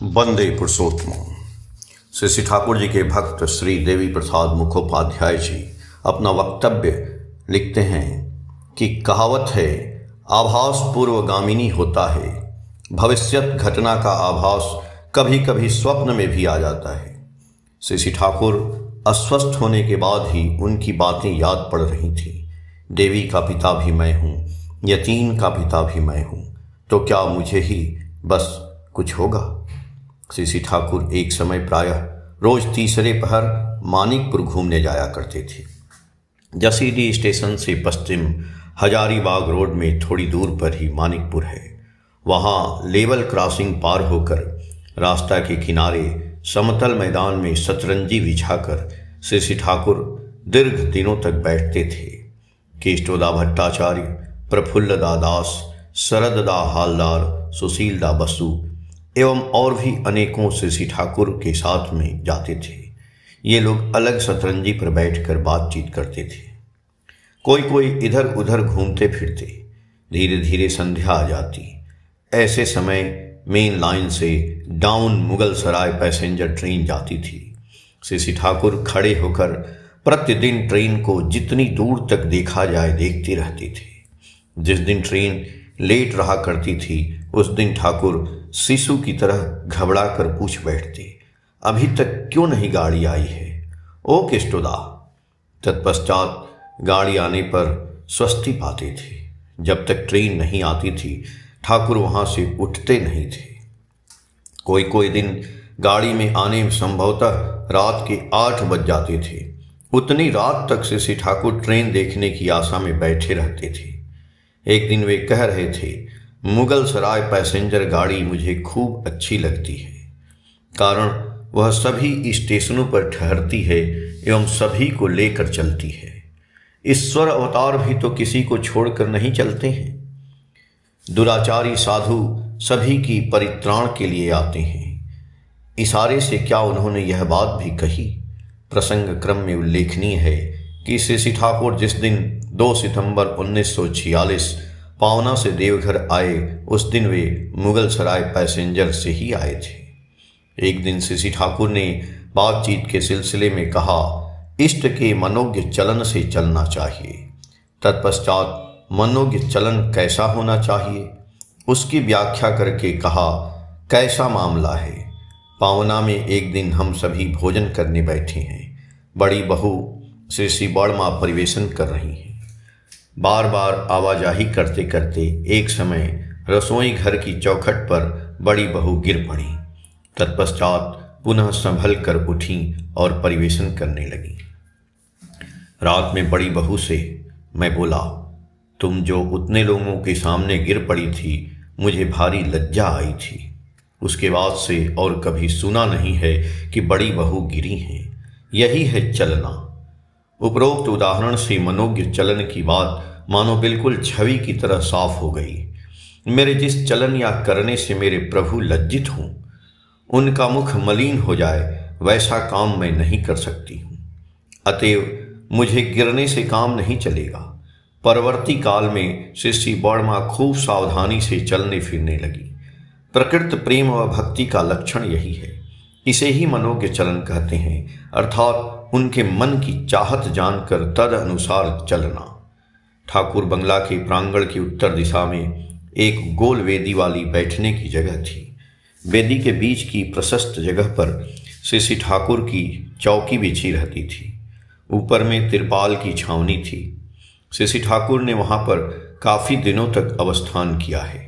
वंदे पुरुषोत्तम। श्री श्री ठाकुर जी के भक्त श्री देवी प्रसाद मुखोपाध्याय जी अपना वक्तव्य लिखते हैं कि कहावत है, आभास पूर्वगामिनी होता है। भविष्यत घटना का आभास कभी कभी स्वप्न में भी आ जाता है। श्री श्री ठाकुर अस्वस्थ होने के बाद ही उनकी बातें याद पड़ रही थीं। देवी का पिता भी मैं हूँ, यतीम का पिता भी मैं हूँ, तो क्या मुझे ही बस कुछ होगा। श्री श्री ठाकुर एक समय प्रायः रोज तीसरे पहर मानिकपुर घूमने जाया करते थे। जसीडीह स्टेशन से पश्चिम हजारीबाग रोड में थोड़ी दूर पर ही मानिकपुर है। वहाँ लेवल क्रॉसिंग पार होकर रास्ता के किनारे समतल मैदान में शतरंजी बिछाकर श्री श्री ठाकुर दीर्घ दिनों तक बैठते थे। केष्टोदा भट्टाचार्य, प्रफुल्लदा दास, शरददा हालदार, सुशीलदा बसु एवं और भी अनेकों श्री श्री ठाकुर के साथ में जाते थे। ये लोग अलग शतरंजी पर बैठकर बातचीत करते थे। कोई कोई इधर उधर घूमते फिरते। धीरे धीरे संध्या आ जाती। ऐसे समय मेन लाइन से डाउन मुगल सराय पैसेंजर ट्रेन जाती थी। श्री श्री ठाकुर खड़े होकर प्रतिदिन ट्रेन को जितनी दूर तक देखा जाए देखते रहते थे। जिस दिन ट्रेन लेट रहा करती थी उस दिन ठाकुर शिशु की तरह घबरा कर पूछ बैठते, अभी तक क्यों नहीं गाड़ी आई है, ओ केष्टोदा। तत्पश्चात गाड़ी आने पर स्वस्ति पाते थे। जब तक ट्रेन नहीं आती थी ठाकुर वहाँ से उठते नहीं थे। कोई कोई दिन गाड़ी में आने में संभवतः रात के 8 बज जाते थे। उतनी रात तक श्री श्री ठाकुर ट्रेन देखने की आशा में बैठे रहते थे। एक दिन वे कह रहे थे, मुगल सराय पैसेंजर गाड़ी मुझे खूब अच्छी लगती है, कारण वह सभी स्टेशनों पर ठहरती है एवं सभी को लेकर चलती है। ईश्वर अवतार भी तो किसी को छोड़कर नहीं चलते हैं। दुराचारी साधु सभी की परित्राण के लिए आते हैं। इशारे से क्या उन्होंने यह बात भी कही। प्रसंग क्रम में उल्लेखनीय है कि श्री श्री ठाकुर जिस दिन 2 सितंबर 1946 पावना से देवघर आए उस दिन वे मुगल सराय पैसेंजर से ही आए थे। एक दिन श्री श्री ठाकुर ने बातचीत के सिलसिले में कहा, इष्ट के मनोज्ञ चलन से चलना चाहिए। तत्पश्चात मनोज्ञ चलन कैसा होना चाहिए उसकी व्याख्या करके कहा, कैसा मामला है। पावना में एक दिन हम सभी भोजन करने बैठे हैं। बड़ी बहू श्री श्री बड़माँ परिवेशन कर रही हैं। बार बार आवाजाही करते करते एक समय रसोई घर की चौखट पर बड़ी बहू गिर पड़ी। तत्पश्चात पुनः संभल कर उठी और परिवेशन करने लगी। रात में बड़ी बहू से मैं बोला, तुम जो उतने लोगों के सामने गिर पड़ी थी मुझे भारी लज्जा आई थी। उसके बाद से और कभी सुना नहीं है कि बड़ी बहू गिरी हैं। यही है चलना। उपरोक्त उदाहरण से मनोज्ञ चलन की बात मानो बिल्कुल छवि की तरह साफ हो गई। मेरे जिस चलन या करने से मेरे प्रभु लज्जित हों, उनका मुख मलिन हो जाए, वैसा काम मैं नहीं कर सकती हूँ। अतएव मुझे गिरने से काम नहीं चलेगा। परवर्ती काल में श्री श्री बड़माँ खूब सावधानी से चलने फिरने लगी। प्रकृत प्रेम व भक्ति का लक्षण यही है। इसे ही मनोज्ञ चलन कहते हैं, अर्थात उनके मन की चाहत जानकर तद अनुसार चलना। ठाकुर बंगला के प्रांगण की उत्तर दिशा में एक गोल वेदी वाली बैठने की जगह थी। वेदी के बीच की प्रशस्त जगह पर श्री श्री ठाकुर की चौकी बिछी रहती थी। ऊपर में तिरपाल की छावनी थी। श्री श्री ठाकुर ने वहाँ पर काफ़ी दिनों तक अवस्थान किया है।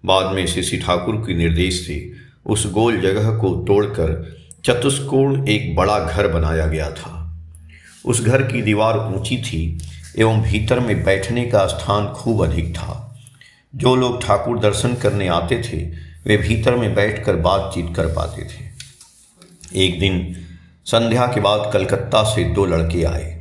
बाद में श्री श्री ठाकुर के निर्देश से उस गोल जगह को तोड़कर चतुष्कोण एक बड़ा घर बनाया गया था। उस घर की दीवार ऊंची थी एवं भीतर में बैठने का स्थान खूब अधिक था। जो लोग ठाकुर दर्शन करने आते थे वे भीतर में बैठकर बातचीत कर पाते थे। एक दिन संध्या के बाद कलकत्ता से 2 लड़के आए।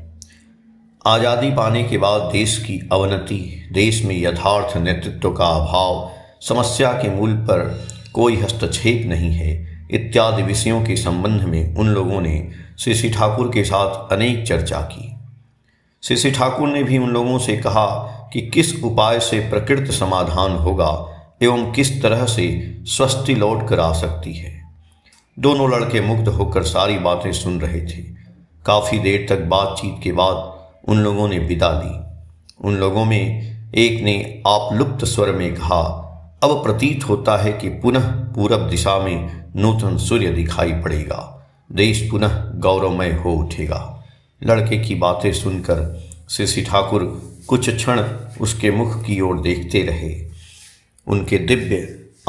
आज़ादी पाने के बाद देश की अवनति, देश में यथार्थ नेतृत्व का अभाव, समस्या के मूल पर कोई हस्तक्षेप नहीं है इत्यादि विषयों के संबंध में उन लोगों ने श्री श्री ठाकुर के साथ अनेक चर्चा की। श्री ठाकुर ने भी उन लोगों से कहा कि किस उपाय से प्रकृत समाधान होगा एवं किस तरह से स्वस्ति लौट कर आ सकती है। दोनों लड़के मुग्ध होकर सारी बातें सुन रहे थे। काफ़ी देर तक बातचीत के बाद उन लोगों ने विदा ली। उन लोगों में एक ने आपलुप्त स्वर में कहा, अब प्रतीत होता है कि पुनः पूरब दिशा में नूतन सूर्य दिखाई पड़ेगा, देश पुनः गौरवमय हो उठेगा। लड़के की बातें सुनकर श्री ठाकुर कुछ क्षण उसके मुख की ओर देखते रहे। उनके दिव्य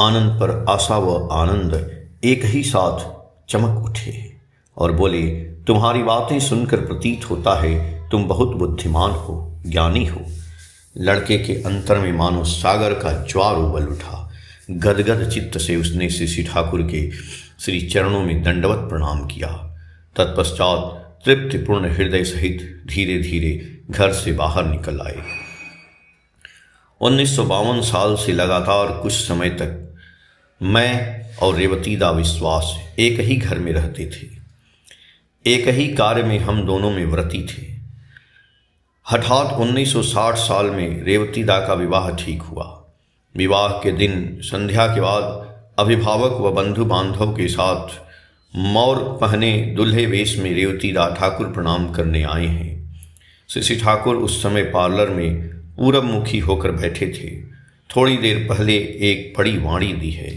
आनंद पर आशा व आनंद एक ही साथ चमक उठे और बोले, तुम्हारी बातें सुनकर प्रतीत होता है तुम बहुत बुद्धिमान हो, ज्ञानी हो। लड़के के अंतर में मानो सागर का ज्वार उबल उठा। गदगद चित्त से उसने श्री ठाकुर के श्री चरणों में दंडवत प्रणाम किया। तत्पश्चात तृप्तिपूर्ण हृदय सहित धीरे धीरे घर से बाहर निकल आए। 1952 साल से लगातार कुछ समय तक मैं और रेवतीदा विश्वास एक ही घर में रहते थे। एक ही कार्य में हम दोनों में व्रती थे। हठात 1960 साल में रेवतीदा का विवाह ठीक हुआ। विवाह के दिन संध्या के बाद अभिभावक व बंधु बांधव के साथ मौर पहने दुल्हे वेश में रेवतीदा ठाकुर प्रणाम करने आए हैं। श्री ठाकुर उस समय पार्लर में पूरब मुखी होकर बैठे थे। थोड़ी देर पहले एक बड़ी वाणी दी है।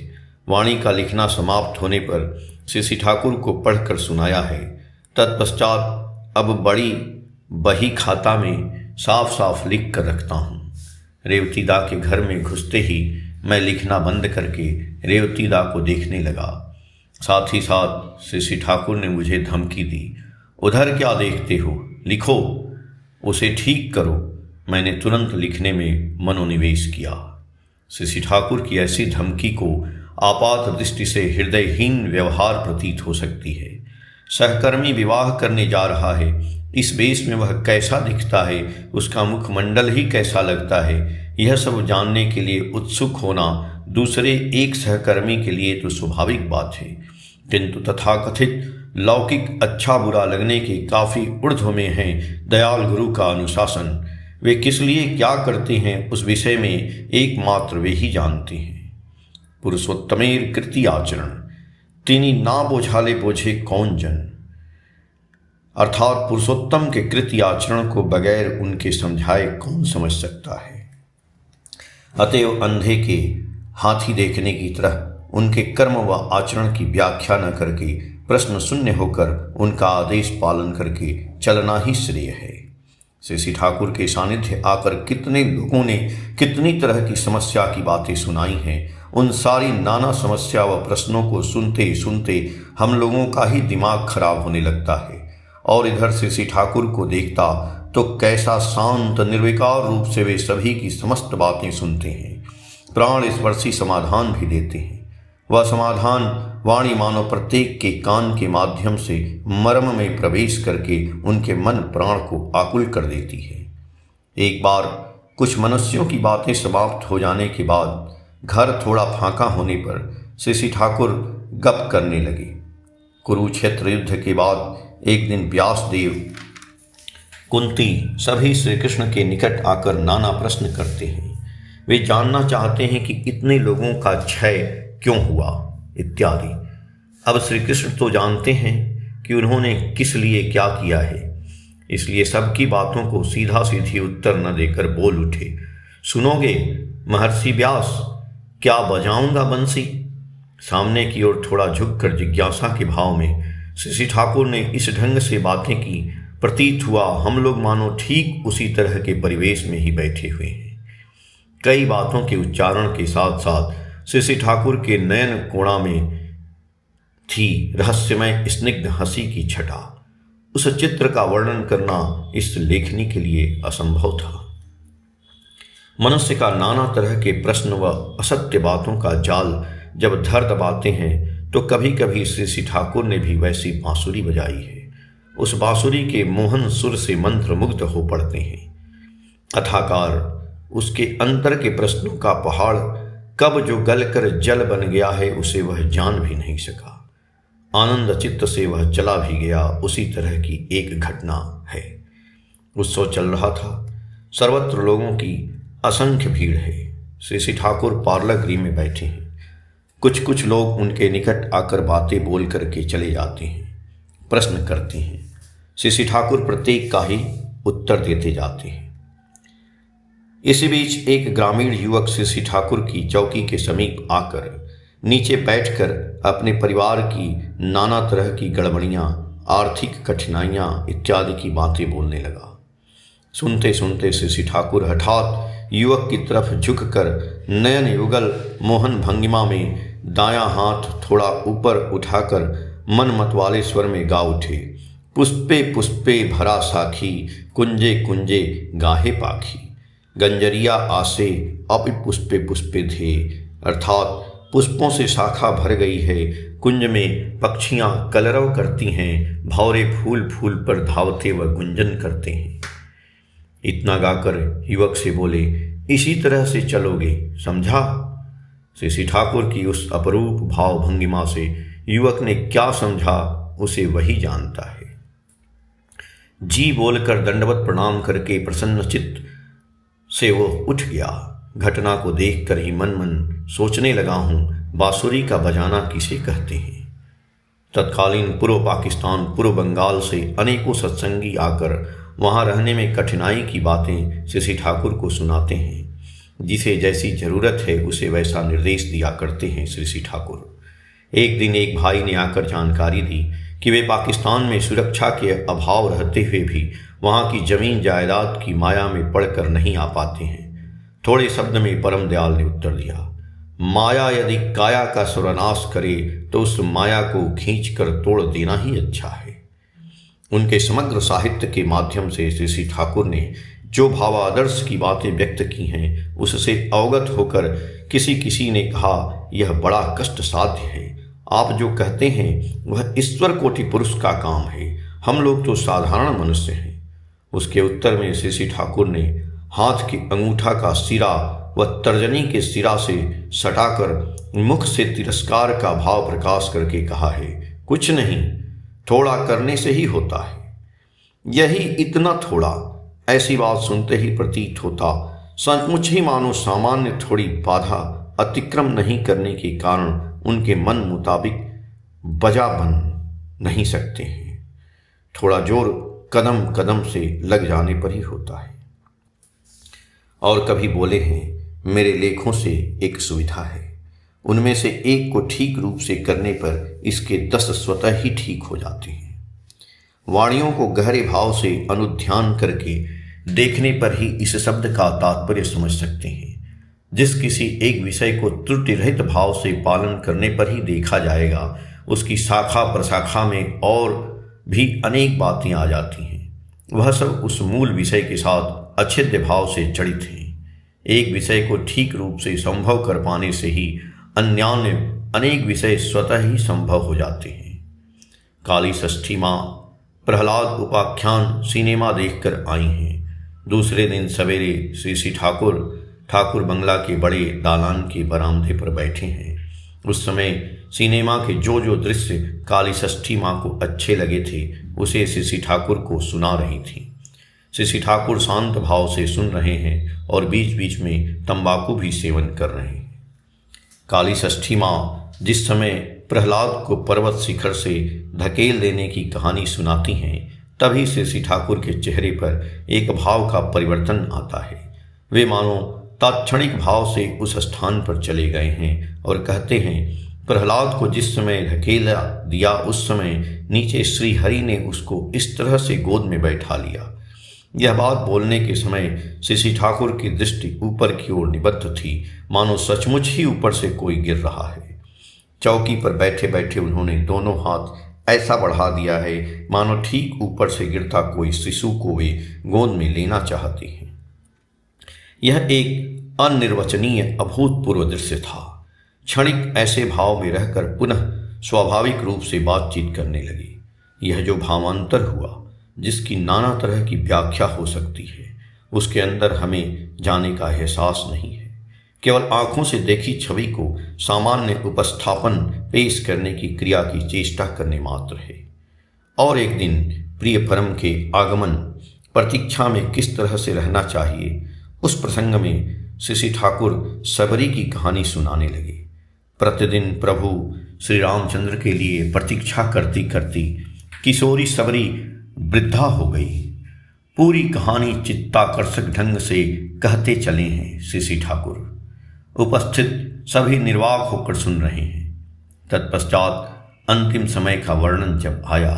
वाणी का लिखना समाप्त होने पर श्री ठाकुर को पढ़कर सुनाया है। तत्पश्चात अब बड़ी बही खाता में साफ साफ लिख कर रखता हूँ। रेवतीदा के घर में घुसते ही मैं लिखना बंद करके रेवतीदा को देखने लगा। साथ ही साथ श्री ठाकुर ने मुझे धमकी दी, उधर क्या देखते हो, लिखो, उसे ठीक करो। मैंने तुरंत लिखने में मनोनिवेश किया। श्री ठाकुर की ऐसी धमकी को आपात दृष्टि से हृदयहीन व्यवहार प्रतीत हो सकती है। सहकर्मी विवाह करने जा रहा है, इस वेश में वह कैसा दिखता है, उसका मुखमंडल ही कैसा लगता है, यह सब जानने के लिए उत्सुक होना दूसरे एक सहकर्मी के लिए तो स्वाभाविक बात है, किंतु तथाकथित लौकिक अच्छा बुरा लगने के काफ़ी ऊर्ध्व में है दयाल गुरु का अनुशासन। वे किस लिए क्या करते हैं उस विषय में एकमात्र वे ही जानते हैं। पुरुषोत्तमेर कृति आचरण, तिनी ना बोझाले बोझे कौन जन। अर्थात पुरुषोत्तम के कृति आचरण को बगैर उनके समझाए कौन समझ सकता है। अतएव अंधे के हाथी देखने की तरह उनके कर्म व आचरण की व्याख्या न करके प्रश्न शून्य होकर उनका आदेश पालन करके चलना ही श्रेय है। श्री ठाकुर के सानिध्य आकर कितने लोगों ने कितनी तरह की समस्या की बातें सुनाई हैं। उन सारी नाना समस्या व प्रश्नों को सुनते सुनते हम लोगों का ही दिमाग खराब होने लगता है। और इधर श्री ठाकुर को देखता तो कैसा शांत निर्विकार रूप से वे सभी की समस्त बातें सुनते हैं, प्राण स्पर्शी समाधान भी देते हैं। वह समाधान वाणी मानो प्रत्येक के कान के माध्यम से मर्म में प्रवेश करके उनके मन प्राण को आकुल कर देती है। एक बार कुछ मनुष्यों की बातें समाप्त हो जाने के बाद घर थोड़ा फांका होने पर श्री ठाकुर गप करने लगे। कुरुक्षेत्र युद्ध के बाद एक दिन व्यासदेव, कुंती सभी श्री कृष्ण के निकट आकर नाना प्रश्न करते हैं। वे जानना चाहते हैं कि इतने लोगों का क्षय क्यों हुआ इत्यादि। अब श्री कृष्ण तो जानते हैं कि उन्होंने किस लिए क्या किया है, इसलिए सबकी बातों को सीधा सीधी उत्तर न देकर बोल उठे, सुनोगे महर्षि व्यास, क्या बजाऊंगा बंसी। सामने की ओर थोड़ा झुककर जिज्ञासा के भाव में श्री ठाकुर ने इस ढंग से बातें की, प्रतीत हुआ हम लोग मानो ठीक उसी तरह के परिवेश में ही बैठे हुए हैं। कई बातों के उच्चारण के साथ साथ श्री ठाकुर के नयन कोणा में थी रहस्यमय स्निग्ध हंसी की छटा। उस चित्र का वर्णन करना इस लेखनी के लिए असंभव था। मनुष्य का नाना तरह के प्रश्न व असत्य बातों का जाल जब धर दबाते हैं तो कभी कभी श्री ठाकुर ने भी वैसी बांसुरी बजाई है। उस बांसुरी के मोहन सुर से मंत्र मुग्ध हो पड़ते हैं। कथाकार उसके अंतर के प्रश्नों का पहाड़ कब जो गलकर जल बन गया है उसे वह जान भी नहीं सका। आनंद चित्त से वह चला भी गया, उसी तरह की एक घटना है। उत्सव चल रहा था। सर्वत्र लोगों की असंख्य भीड़ है। श्री ठाकुर पार्लर गृह में बैठे हैं। कुछ कुछ लोग उनके निकट आकर बातें बोल करके चले जाते हैं, प्रश्न करते हैं। श्री ठाकुर प्रत्येक का ही उत्तर देते जाते हैं। इसी बीच एक ग्रामीण युवक श्री ठाकुर की चौकी के समीप आकर नीचे बैठकर अपने परिवार की नाना तरह की गड़बड़ियाँ, आर्थिक कठिनाइयाँ इत्यादि की बातें बोलने लगा। सुनते सुनते श्री ठाकुर हठात युवक की तरफ झुककर नयन युगल मोहन भंगिमा में दायां हाथ थोड़ा ऊपर उठाकर मन मतवाले स्वर में गा उठे। पुष्पे पुष्पे भरा साखी, कुंजे कुंजे गाहे पाखी, गंजरिया आसे अपि पुष्पे पुष्पे थे। अर्थात पुष्पों से शाखा भर गई है, कुंज में पक्षियां कलरव करती हैं, भौरे फूल फूल पर धावते व गुंजन करते हैं। इतना गाकर युवक से बोले, इसी तरह से चलोगे, समझा? श्री ठाकुर की उस अपरूप भाव भंगिमा से युवक ने क्या समझा उसे वही जानता है। जी बोलकर दंडवत प्रणाम करके प्रसन्नचित्त से वो उठ गया। घटना को देखकर ही मन मन सोचने लगा हूँ, बांसुरी का बजाना किसे कहते हैं। तत्कालीन पूर्व पाकिस्तान, पूर्व बंगाल से अनेकों सत्संगी आकर वहाँ रहने में कठिनाई की बातें श्री ठाकुर को सुनाते हैं। जिसे जैसी ज़रूरत है उसे वैसा निर्देश दिया करते हैं श्री ठाकुर। एक दिन एक भाई ने आकर जानकारी दी कि वे पाकिस्तान में सुरक्षा के अभाव रहते हुए भी वहाँ की जमीन जायदाद की माया में पड़कर नहीं आ पाते हैं। थोड़े शब्द में परम दयाल ने उत्तर दिया, माया यदि काया का सर्वनाश करे तो उस माया को खींच कर तोड़ देना ही अच्छा है। उनके समग्र साहित्य के माध्यम से श्री ठाकुर ने जो भावादर्श की बातें व्यक्त की हैं उससे अवगत होकर किसी ने कहा, यह बड़ा कष्ट साध्य है। आप जो कहते हैं वह ईश्वर कोटि पुरुष का काम है, हम लोग तो साधारण मनुष्य हैं। उसके उत्तर में श्री ठाकुर ने हाथ के अंगूठा का सिरा व तर्जनी के सिरा से सटाकर मुख से तिरस्कार का भाव प्रकाश करके कहा है, कुछ नहीं, थोड़ा करने से ही होता है। यही इतना थोड़ा, ऐसी बात सुनते ही प्रतीत होता सचमुच ही मानो सामान्य थोड़ी बाधा अतिक्रम नहीं करने के कारण उनके मन मुताबिक बजा बन नहीं सकते हैं। थोड़ा जोर कदम कदम से लग जाने पर ही होता है। और कभी बोले हैं, मेरे लेखों से एक सुविधा है, उनमें से एक को ठीक रूप से करने पर इसके 10 स्वतः ही ठीक हो जाते हैं। वाणियों को गहरे भाव से अनुध्यान करके देखने पर ही इस शब्द का तात्पर्य समझ सकते हैं। जिस किसी एक विषय को त्रुटि रहित भाव से पालन करने पर ही देखा जाएगा, उसकी शाखा प्रशाखा में और भी अनेक बातें आ जाती हैं। वह सब उस मूल विषय के साथ अच्छेद्य भाव से जड़ित हैं। एक विषय को ठीक रूप से संभव कर पाने से ही अन्यान्य अनेक विषय स्वतः ही संभव हो जाते हैं। काली षष्ठी माँ प्रहलाद उपाख्यान सिनेमा देखकर आई हैं। दूसरे दिन सवेरे श्री ठाकुर बंगला के बड़े दालान के बरामदे पर बैठे हैं। उस समय सिनेमा के जो दृश्य काली षष्ठी माँ को अच्छे लगे थे उसे श्री ठाकुर को सुना रही थी। श्री ठाकुर शांत भाव से सुन रहे हैं और बीच बीच में तंबाकू भी सेवन कर रहे हैं। काली षष्ठी माँ जिस समय प्रहलाद को पर्वत शिखर से धकेल देने की कहानी सुनाती हैं, तभी श्री ठाकुर के चेहरे पर एक भाव का परिवर्तन आता है। वे मानो तात्क्षणिक भाव से उस स्थान पर चले गए हैं और कहते हैं, प्रहलाद को जिस समय धकेला दिया उस समय नीचे श्री हरि ने उसको इस तरह से गोद में बैठा लिया। यह बात बोलने के समय श्री ठाकुर की दृष्टि ऊपर की ओर निबद्ध थी, मानो सचमुच ही ऊपर से कोई गिर रहा है। चौकी पर बैठे बैठे उन्होंने दोनों हाथ ऐसा बढ़ा दिया है मानो ठीक ऊपर से गिरता कोई शिशु को वे गोद में लेना चाहते हैं। यह एक अनिर्वचनीय अभूतपूर्व दृश्य था। क्षणिक ऐसे भाव में रहकर पुनः स्वाभाविक रूप से बातचीत करने लगे। यह जो भावांतर हुआ, जिसकी नाना तरह की व्याख्या हो सकती है, उसके अंदर हमें जाने का एहसास नहीं है। केवल आंखों से देखी छवि को सामान्य उपस्थापन पेश करने की क्रिया की चेष्टा करने मात्र है। और एक दिन प्रिय परम के आगमन प्रतीक्षा में किस तरह से रहना चाहिए, उस प्रसंग में श्री ठाकुर सबरी की कहानी सुनाने लगे। प्रतिदिन प्रभु श्री रामचंद्र के लिए प्रतीक्षा करती करती किशोरी सबरी वृद्धा हो गई। पूरी कहानी चित्ताकर्षक ढंग से कहते चले हैं श्री ठाकुर। उपस्थित सभी निर्वाक होकर सुन रहे हैं। तत्पश्चात अंतिम समय का वर्णन जब आया,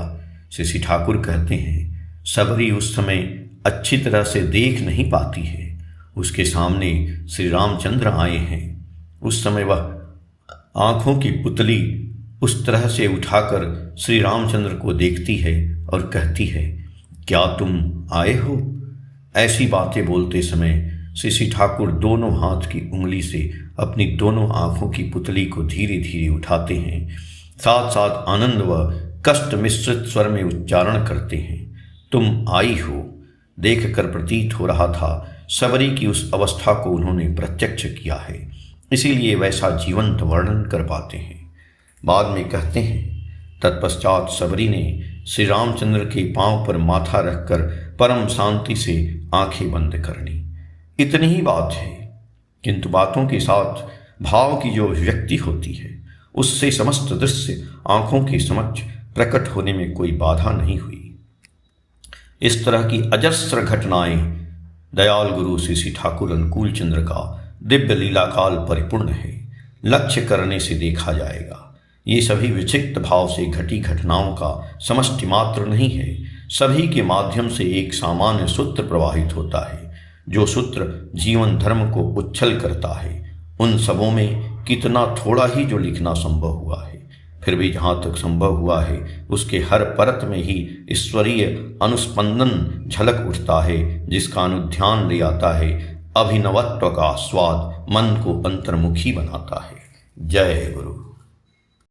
श्री ठाकुर कहते हैं, सबरी उस समय अच्छी तरह से देख नहीं पाती है। उसके सामने श्री रामचंद्र आए हैं। उस समय वह आंखों की पुतली उस तरह से उठाकर श्री रामचंद्र को देखती है और कहती है, क्या तुम आए हो? ऐसी बातें बोलते समय श्री ठाकुर दोनों हाथ की उंगली से अपनी दोनों आंखों की पुतली को धीरे धीरे उठाते हैं, साथ साथ आनंद व कष्ट मिश्रित स्वर में उच्चारण करते हैं, तुम आई हो। देखकर प्रतीत हो रहा था सबरी की उस अवस्था को उन्होंने प्रत्यक्ष किया है, इसीलिए वैसा जीवंत वर्णन कर पाते हैं। बाद में कहते हैं, तत्पश्चात सबरी ने श्री रामचंद्र के पांव पर माथा रखकर परम शांति से आंखें बंद कर ली। इतनी ही बात है, किंतु बातों के साथ भाव की जो अभिव्यक्ति होती है, उससे समस्त दृश्य आंखों के समक्ष प्रकट होने में कोई बाधा नहीं हुई। इस तरह की अजस्र घटनाएं दयाल गुरु श्री ठाकुर अनुकूल चंद्र का दिव्य लीला काल परिपूर्ण है। लक्ष्य करने से देखा जाएगा, ये सभी विचित्र भाव से घटी घटनाओं का समष्टि मात्र नहीं है। सभी के माध्यम से एक सामान्य सूत्र प्रवाहित होता है, जो सूत्र जीवन धर्म को उच्छल करता है। उन सबों में कितना थोड़ा ही जो लिखना संभव हुआ है, फिर भी जहाँ तक संभव हुआ है उसके हर परत में ही ईश्वरीय अनुस्पंदन झलक उठता है, जिसका अनुध्यान ले आता है। अभिनवत्व का स्वाद मन को अंतर्मुखी बनाता है। जय गुरु।